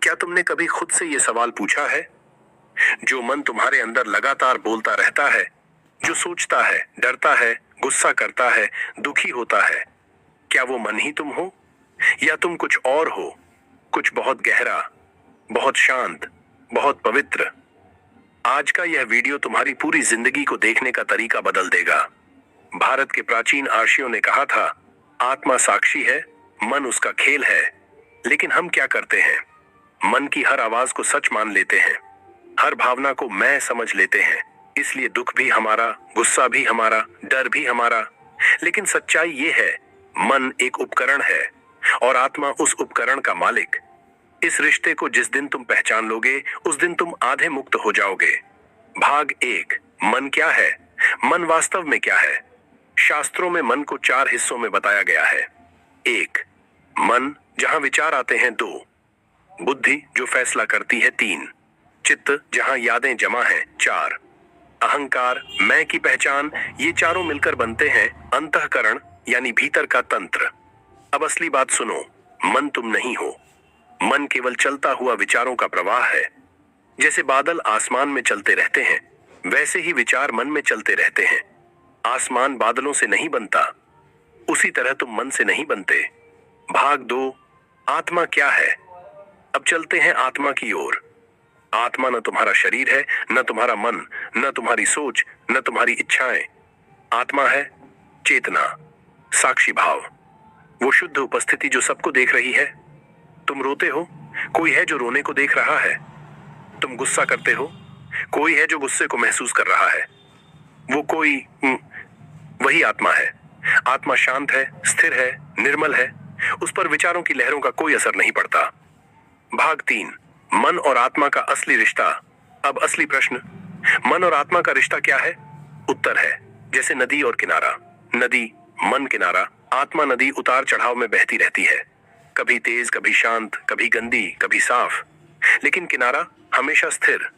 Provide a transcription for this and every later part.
क्या तुमने कभी खुद से ये सवाल पूछा है? जो मन तुम्हारे अंदर लगातार बोलता रहता है, जो सोचता है, डरता है, गुस्सा करता है, दुखी होता है, क्या वो मन ही तुम हो या तुम कुछ और हो? कुछ बहुत गहरा, बहुत शांत, बहुत पवित्र। आज का यह वीडियो तुम्हारी पूरी जिंदगी को देखने का तरीका बदल देगा। भारत के प्राचीन आर्षियों ने कहा था, आत्मा साक्षी है, मन उसका खेल है। लेकिन हम क्या करते हैं? मन की हर आवाज को सच मान लेते हैं, हर भावना को मैं समझ लेते हैं। इसलिए दुख भी हमारा, गुस्सा भी हमारा, डर भी हमारा। लेकिन सच्चाई ये है, मन एक उपकरण है और आत्मा उस उपकरण का मालिक। इस रिश्ते को जिस दिन तुम पहचान लोगे, उस दिन तुम आधे मुक्त हो जाओगे। भाग 1, मन क्या है? मन वास्तव में क्या है? शास्त्रों में मन को 4 हिस्सों में बताया गया है। 1, मन जहां विचार आते हैं। 2, बुद्धि जो फैसला करती है। 3, चित्त जहां यादें जमा हैं। 4, अहंकार, मैं की पहचान। ये चारों मिलकर बनते हैं अंतःकरण, यानी भीतर का तंत्र। अब असली बात सुनो, मन तुम नहीं हो। मन केवल चलता हुआ विचारों का प्रवाह है। जैसे बादल आसमान में चलते रहते हैं, वैसे ही विचार मन में चलते रहते हैं। आसमान बादलों से नहीं बनता, उसी तरह तुम मन से नहीं बनते। भाग 2, आत्मा क्या है? अब चलते हैं आत्मा की ओर। आत्मा न तुम्हारा शरीर है, न तुम्हारा मन, न तुम्हारी सोच, न तुम्हारी इच्छाएं। आत्मा है चेतना, साक्षी भाव, वो शुद्ध उपस्थिति जो सबको देख रही है। तुम रोते हो, कोई है जो रोने को देख रहा है। तुम गुस्सा करते हो, कोई है जो गुस्से को महसूस कर रहा है। वो कोई वही आत्मा है। आत्मा शांत है, स्थिर है, निर्मल है। उस पर विचारों की लहरों का कोई असर नहीं पड़ता। भाग 3, मन और आत्मा का असली रिश्ता। अब असली प्रश्न, मन और आत्मा का रिश्ता क्या है? उत्तर है जैसे नदी और किनारा। नदी, मन किनारा, आत्मा नदी उतार चढ़ाव में बहती रहती है। कभी तेज, कभी शांत, कभी गंदी, कभी साफ। लेकिन किनारा हमेशा स्थिर।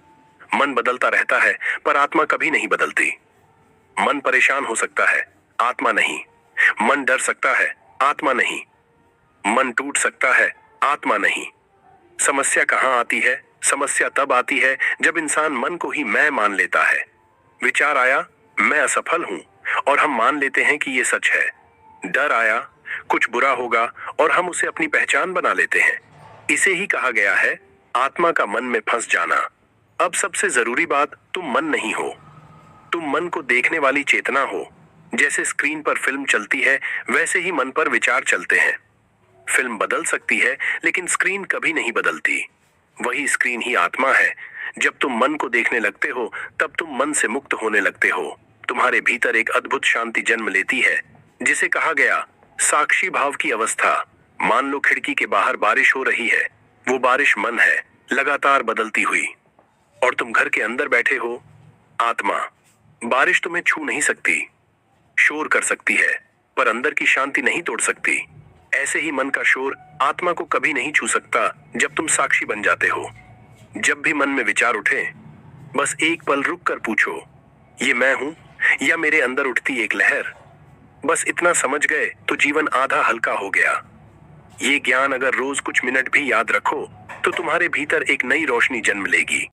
मन बदलता रहता है, पर आत्मा कभी नहीं बदलती। मन परेशान हो सकता है, आत्मा नहीं। मन डर सकता है, आत्मा नहीं। मन टूट सकता है, आत्मा नहीं। समस्या कहाँ आती है? समस्या तब आती है जब इंसान मन को ही मैं मान लेता है। विचार आया, मैं असफल हूं, और हम मान लेते हैं कि ये सच है। डर आया, कुछ बुरा होगा, और हम उसे अपनी पहचान बना लेते हैं। इसे ही कहा गया है आत्मा का मन में फंस जाना। अब सबसे जरूरी बात, तुम मन नहीं हो। तुम मन को देखने वाली चेतना हो। जैसे स्क्रीन पर फिल्म चलती है, वैसे ही मन पर विचार चलते हैं। फिल्म बदल सकती है, लेकिन स्क्रीन कभी नहीं बदलती। वही स्क्रीन ही आत्मा है। जब तुम मन को देखने लगते हो, तब तुम मन से मुक्त होने लगते हो। तुम्हारे भीतर एक अद्भुत शांति जन्म लेती है, जिसे कहा गया साक्षी भाव की अवस्था। मान लो खिड़की के बाहर बारिश हो रही है। वो बारिश मन है, लगातार बदलती हुई। और तुम घर के अंदर बैठे हो, आत्मा। बारिश तुम्हें छू नहीं सकती, शोर कर सकती है, पर अंदर की शांति नहीं तोड़ सकती। ऐसे ही मन का शोर आत्मा को कभी नहीं छू सकता जब तुम साक्षी बन जाते हो। जब भी मन में विचार उठे, बस एक पल रुक कर पूछो, ये मैं हूं या मेरे अंदर उठती एक लहर? बस इतना समझ गए तो जीवन आधा हल्का हो गया। ये ज्ञान अगर रोज कुछ मिनट भी याद रखो, तो तुम्हारे भीतर एक नई रोशनी जन्म लेगी।